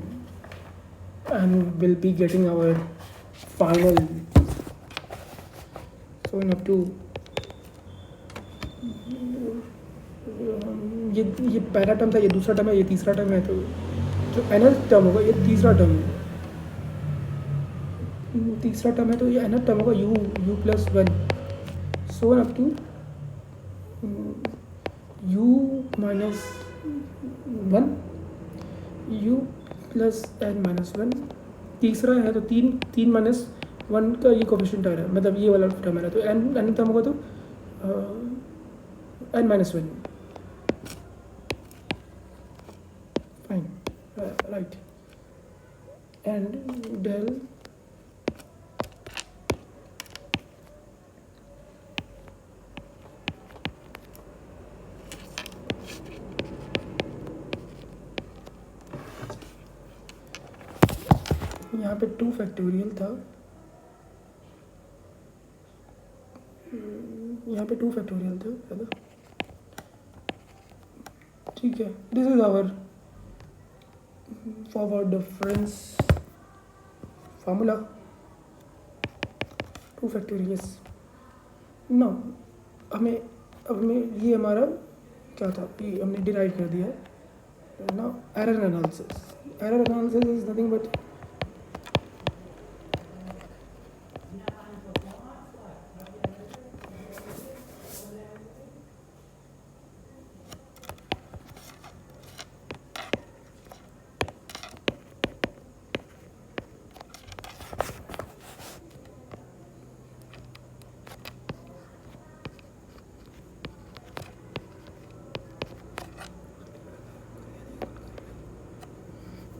and we'll be getting our final. So in up to ये पहला टर्म था, ये दूसरा टर्म है, ये तीसरा टर्म है, तो जो nth टर्म होगा ये तीसरा टर्म है, तीसरा टर्म है, तो ये nth टर्म होगा u plus one. So up to u minus one u plus n minus one. तीसरा है तो तीन माइनस वन का ये कोफिशिएंट आ रहा है, मतलब ये वाला टर्म आ रहा है, तो एन टर्म होगा तो n minus one. Fine, right. And del यहाँ पे 2 फैक्टोरियल था, यहाँ पे 2 फैक्टोरियल था, है ना? ठीक है, this is our forward difference formula 2 factorial. No अब हमें ये हमारा क्या था, ये हमने डिराइव कर दिया है ना। Error analysis is nothing but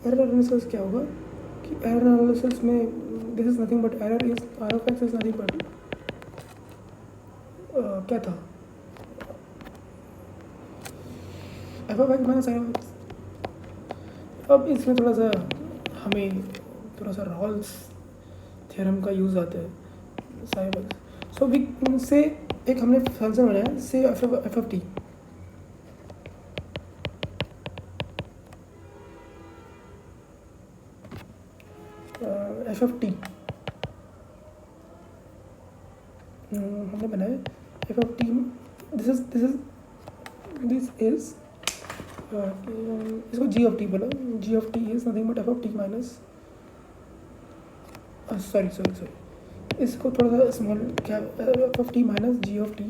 error analysis क्या होगा कि एरर एनालिसिस में this is nothing but error is r of x is nothing but क्या था, f of x minus i of x. अब इसमें थोड़ा सा हमें थोड़ा सा रॉल्स थ्योरम का यूज़ आता है psi of X. So we say एक हमने फंक्शन बनाया say F of T, F of T हमने बनाया F of T. This is इसको जी ऑफ टी बोला, G of T is nothing but F of T minus sorry इसको थोड़ा सा स्मॉल क्या, F of T minus G of T,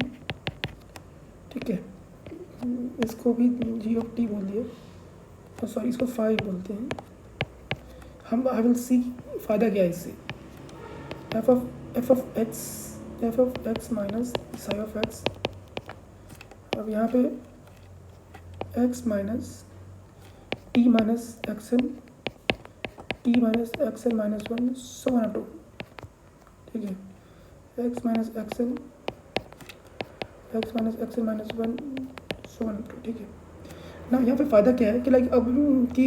ठीक है, इसको भी जी ऑफ टी बोल दिया, सॉरी इसको फाइव बोलते हैं हम। आई विल सी फ़ायदा क्या है इससे, f of x minus psi of x. अब यहाँ पे x minus t minus x n t minus x n minus one so on to, ठीक है, x minus x n minus one so on to, ठीक है ना। यहाँ पे फ़ायदा क्या है कि लाइक अब कि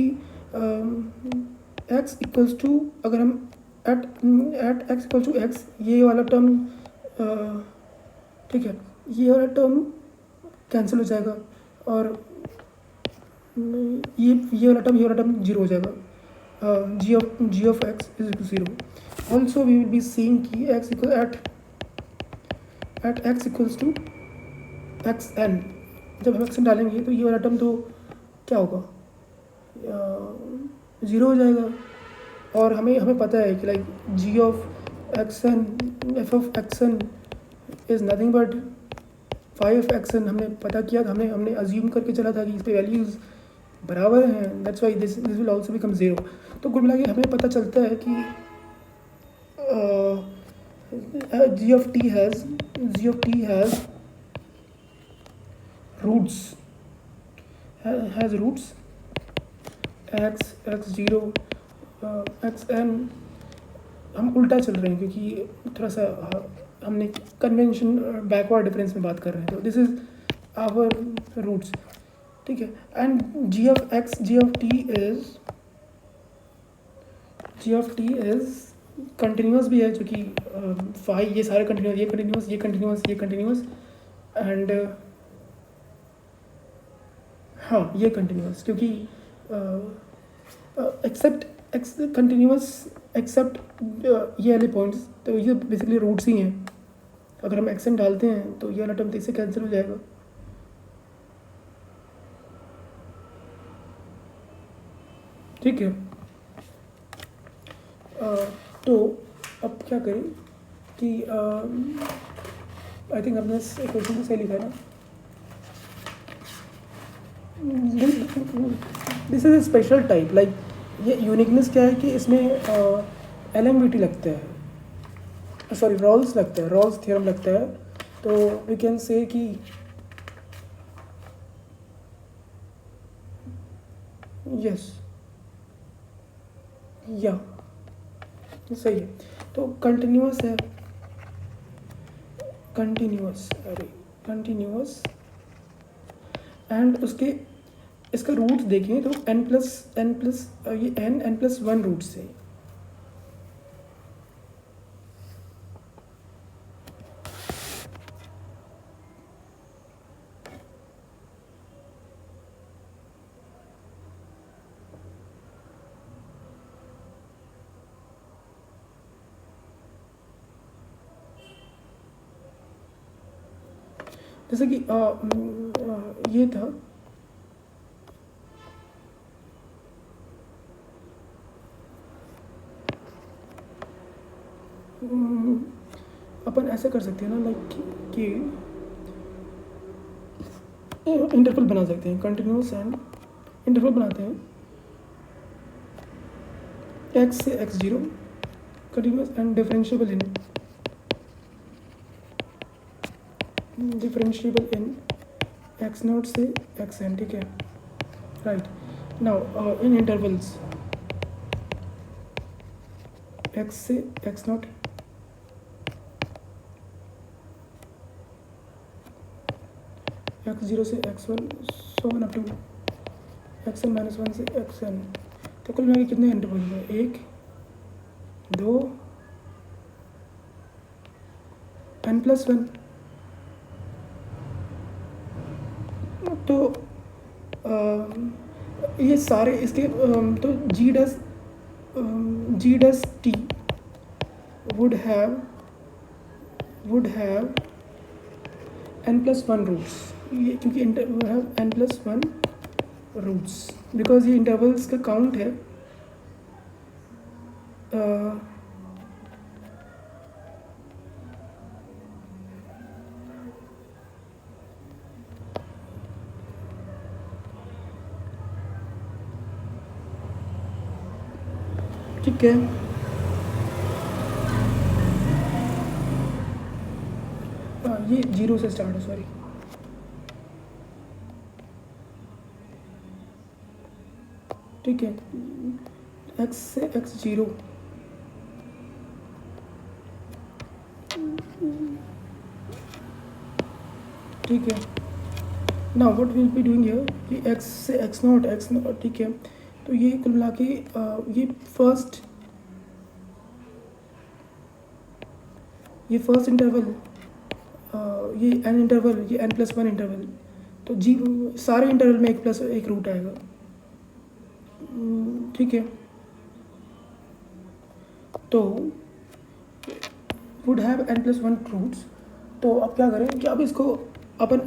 एक्स इक्वल्स टू, अगर हम at x equal to x, ये वाला टर्म ठीक है, ये वाला टर्म कैंसिल हो जाएगा और ये वाला टर्म जीरो हो जाएगा। G of x is equal zero. Also we will be seeing कि X equal at X equals to X N, जब हम एक्स एन डालेंगे तो ये वाला टर्म तो क्या होगा, ज़ीरो हो जाएगा। और हमें पता है कि like g of x n, f of x n is nothing but five of x n. हमने पता किया था, हमने अज्यूम करके चला था कि इस पे वैल्यूज़ बराबर हैं, that's why this will also become zero. तो कुल मिला के हमें पता चलता है कि G of T has roots X zero X N. हम उल्टा चल रहे हैं क्योंकि थोड़ा सा हमने कन्वेंशन बैकवर्ड डिफरेंस में बात कर रहे हैं, तो दिस इज़ आवर रूट्स, ठीक है। And g of t is continuous भी है, जो कि फाइव, ये सारे कंटिन्यूस, ये कंटिन्यूस एंड हाँ ये कंटिन्यूस, क्योंकि एक्सेप्ट एक्स कंटिन्यूस एक्सेप्ट ये वाले पॉइंट्स, तो ये बेसिकली रूट्स ही हैं। अगर हम एक्सेंट डालते हैं तो ये वाला टर्म इससे कैंसिल हो जाएगा, ठीक है। तो अब क्या करें कि आई थिंक हमने इस क्वेश्चन को सही लिखा है ना। This is a special type, like ये यूनिकनेस क्या है कि इसमें LMVT लगता है, सॉरी रॉल्स लगता है, रॉल्स थ्योरम लगता है। तो वी कैन से कि यस या सही है। तो कंटिन्यूस है, कंटिन्यूस एंड इसका रूट्स देखें तो n प्लस ये n प्लस वन रूट्स है। जैसे कि ये था अपन ऐसे कर सकते हैं ना, लाइक कि इंटरवल बना सकते हैं, कंटिन्यूस एंड इंटरवल बनाते हैं x से x0 continuous and differentiable in x0 से xn, ठीक है, right. Now in intervals x से x0 x0 से x1 so on up to xn minus one से xn। तो कुल मिला के कितने इंटरवल हैं, 1 2 n प्लस वन। तो ये सारे इसके तो G does T would have n plus one roots, ये क्योंकि n plus one roots because ये इंटरवल्स का काउंट है। ठीक है, ये 0 से स्टार्ट हो, सॉरी, ठीक है। x से x0, ठीक है। Now what will be doing here कि x से x0, ठीक है। तो ये कुल मिला के ये फर्स्ट इंटरवल, ये n इंटरवल, ये n+1 इंटरवल, तो जी सारे इंटरवल में 1 रूट आएगा, ठीक है। तो वुड हैव n+1 रूट्स। तो अब क्या करें कि अब इसको अपन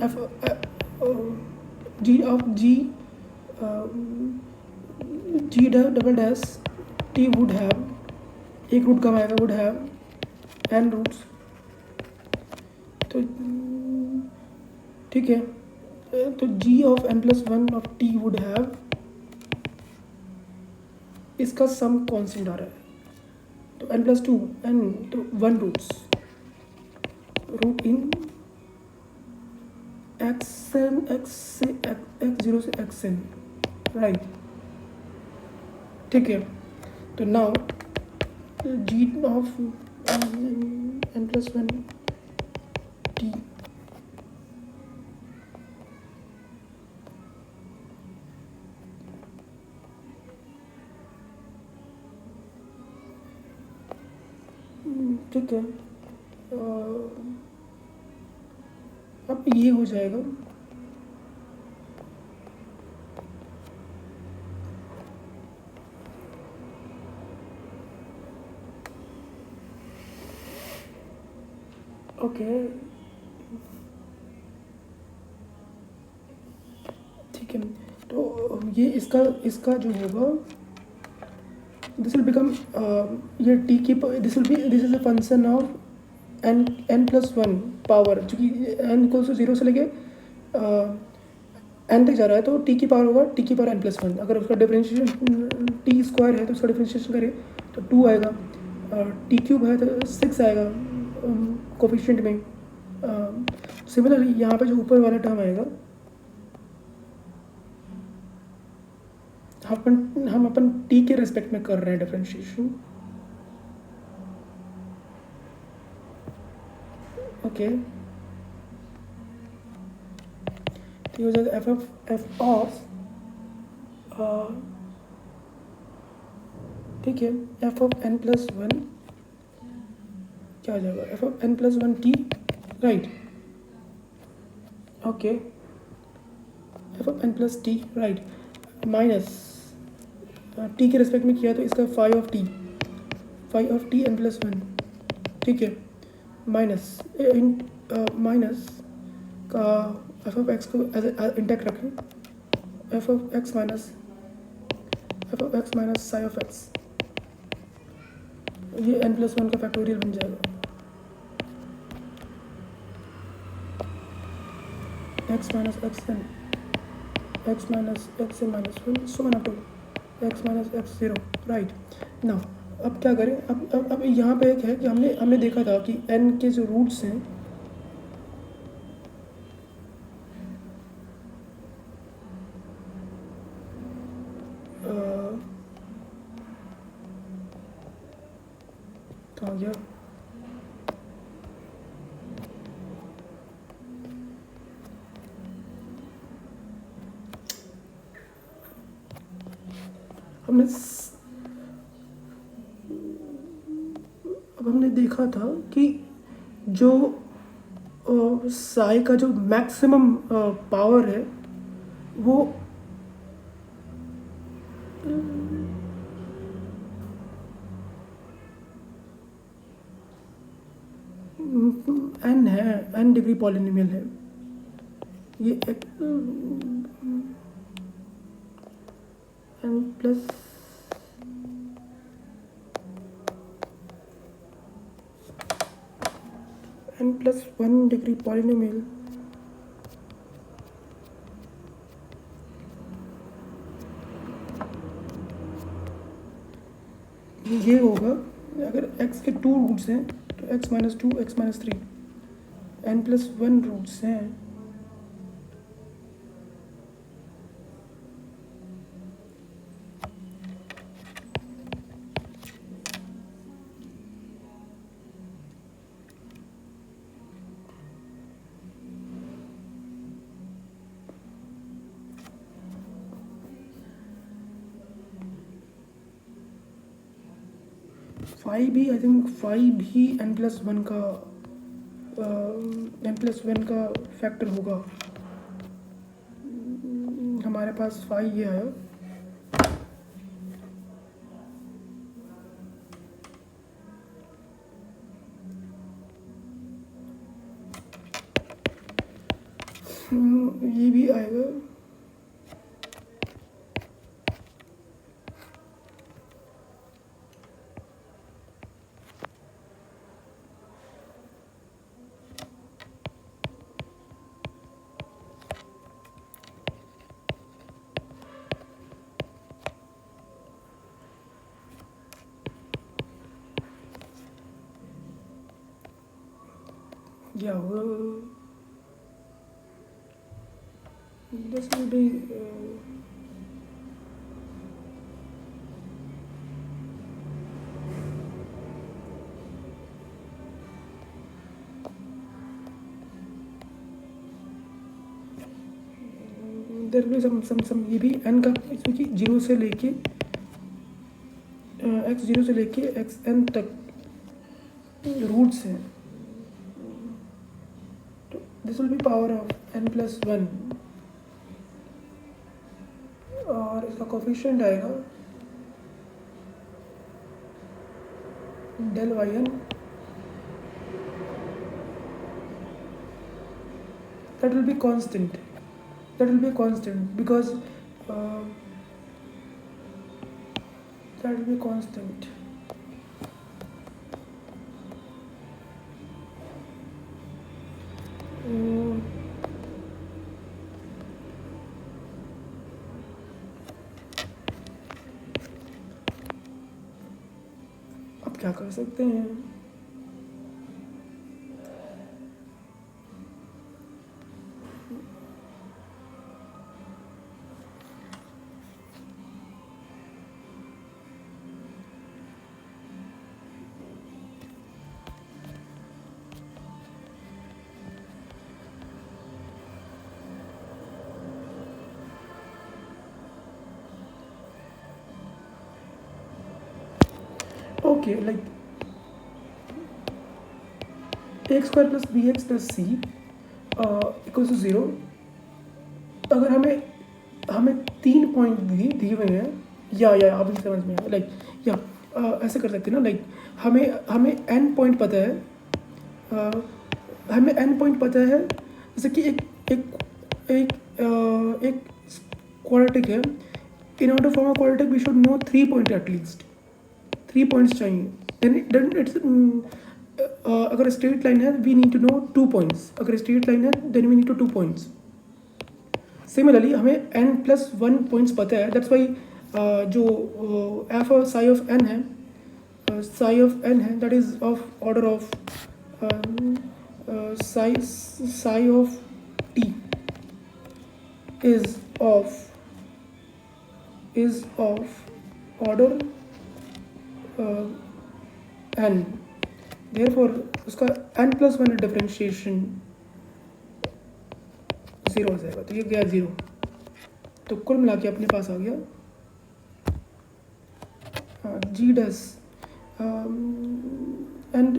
g double dash t would have, एक रूट कम आएगा, वुड हैव n रूट्स, तो ठीक है। तो g of n+1 of t would have, इसका सम कॉन्स्टेंट आ रहा है, तो n+2 n, तो 1 रूट्स, रूट इन xn, x से x0 से xn, राइट, ठीक है। तो now g of n+1 t, ठीक है। अब ये हो जाएगा, ओके, ठीक है। तो ये इसका जो होगा, दिस विल बिकम, ये t की, this is a function of n+1 power, चूँकि n को 0 से लेके n तक जा रहा है, तो t की पावर होगा t की पावर n+1। अगर उसका डिफरेंशिएशन t स्क्वायर है तो उसका डिफरेंशिएशन करें तो 2 आएगा, t क्यूब है तो 6 आएगा कोफिशिएंट में। सिमिलरली यहाँ पे जो ऊपर वाला टर्म आएगा, हम अपन t के रिस्पेक्ट में कर रहे हैं डिफरेंशिएशन, ओके। तो हो जाएगा f ऑफ, ठीक है, f ऑफ n+1 क्या हो जाएगा, f of n+1 t, right, okay, f of n+t, right, minus t के रिस्पेक्ट में किया तो इसका फाई ऑफ t n+1, ठीक है, माइनस का f ऑफ x को इंटैक्ट रखें, f of x minus psi of x, ये n+1 का फैक्टोरियल बन जाएगा, x minus xn, x minus xn minus 1, so on up to x minus x0, राइट। नाउ अब क्या करें, अब यहाँ पे एक है कि हमने देखा था कि n के जो रूट्स हैं, कहाँ गया, हमने देखा था कि जो साई का जो मैक्सिमम पावर है वो n है, n डिग्री पॉलिनोमियल है, ये n plus n+1 degree polynomial, ये होगा अगर x के 2 रूट्स हैं तो x minus 2, x minus 3, n+1 roots हैं, फाइव भी आई थिंक फाइव भी n+1 का n+1 का फैक्टर होगा। हमारे पास फाइव ये आया। ये भी आएगा। क्या होगा? this will be there will be some ये भी n का, क्योंकि जीरो से लेके x0 से लेके xn तक रूट्स हैं, तो this will B power of n+1 और इसका कोफिशिएंट आएगा del yn, that will be constant, because that will be constant. अब क्या कर सकते हैं? Okay, like a² + bx + c = 0। अगर हमें 3 पॉइंट दिए हुए हैं, या अभी समझ में आया, लाइक या ऐसे कर सकते हैं ना, लाइक हमें n पॉइंट पता है, हमें n पॉइंट पता है, जैसे कि एक क्वाड्रेटिक है। In order to form a quadratic we should know 3 point at least, 3 points चाहिए। देन इट्स अगर स्ट्रेट लाइन है we need to know 2 points, अगर स्ट्रेट लाइन है then we need to 2 points. Similarly हमें n+1 पॉइंट्स पता है, दैट्स वाई जो f और psi ऑफ n है, that is of order of psi of t is of order n, therefore उसका n+1 डिफरेंशिएशन 0 हो जाएगा, तो ये गया 0। तो कुल मिला के अपने पास आ गया g does and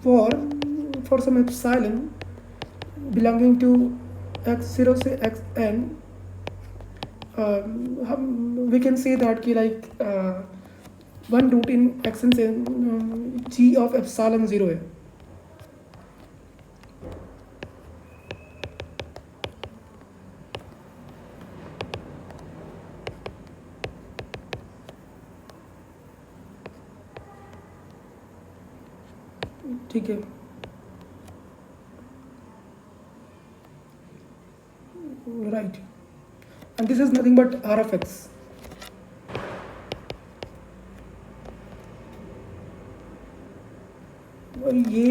for some epsilon belonging to x0 से xn, we can say that कि like 1 रूट इन xn से g ऑफ एप्सिलॉन 0 है। ठीक है, right, and this is nothing but r of x। और ये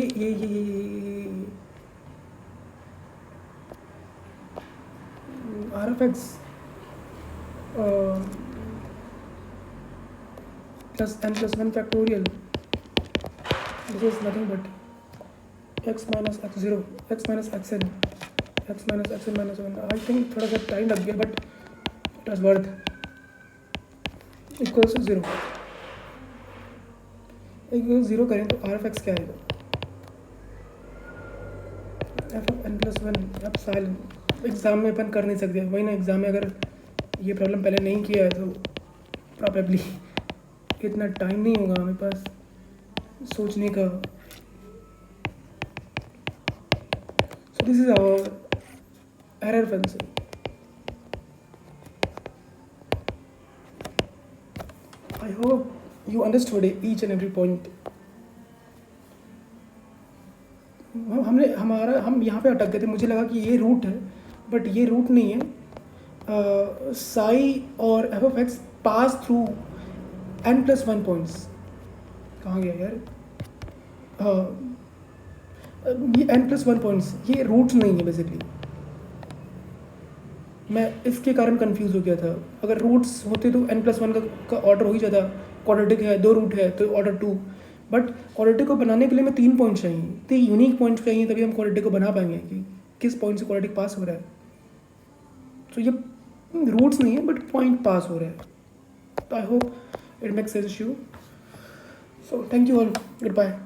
r of x plus n+1 factorial, this is nothing but x minus x0, x minus xn, x minus xn minus 1। I think थोड़ा सा टाइम लग गया but it was worth, equals to 0। एक ज़ीरो करें तो आर एफ एक्स क्या आएगा, f of n plus one. अब साइलेंट एग्ज़ाम में अपन कर नहीं सकते वही ना, एग्ज़ाम में अगर ये प्रॉब्लम पहले नहीं किया है तो प्रॉबेबली इतना टाइम नहीं होगा हमें पास सोचने का। So this is our error function. I hope you understood each and every point. हम यहाँ पे अटक गए थे, मुझे लगा कि ये रूट है बट ये रूट नहीं है। साई और F of x pass through an plus one points. कहाँ गया यार, ये एन प्लस वन पॉइंट्स ये रूट्स नहीं है बेसिकली। मैं इसके कारण कंफ्यूज हो गया था, अगर रूट्स होते तो एन प्लस वन का ऑर्डर हो ही जाता। क्वाड्रेटिक है, दो रूट है तो ऑर्डर टू, बट क्वाड्रेटिक को बनाने के लिए मैं 3 पॉइंट चाहिए, 3 यूनिक पॉइंट्स चाहिए तभी हम क्वाड्रेटिक को बना पाएंगे कि किस पॉइंट से क्वाड्रेटिक पास हो रहा है। तो ये रूट्स नहीं है बट पॉइंट पास हो रहा है। तो I hope it makes sense you. So thank you all, good bye.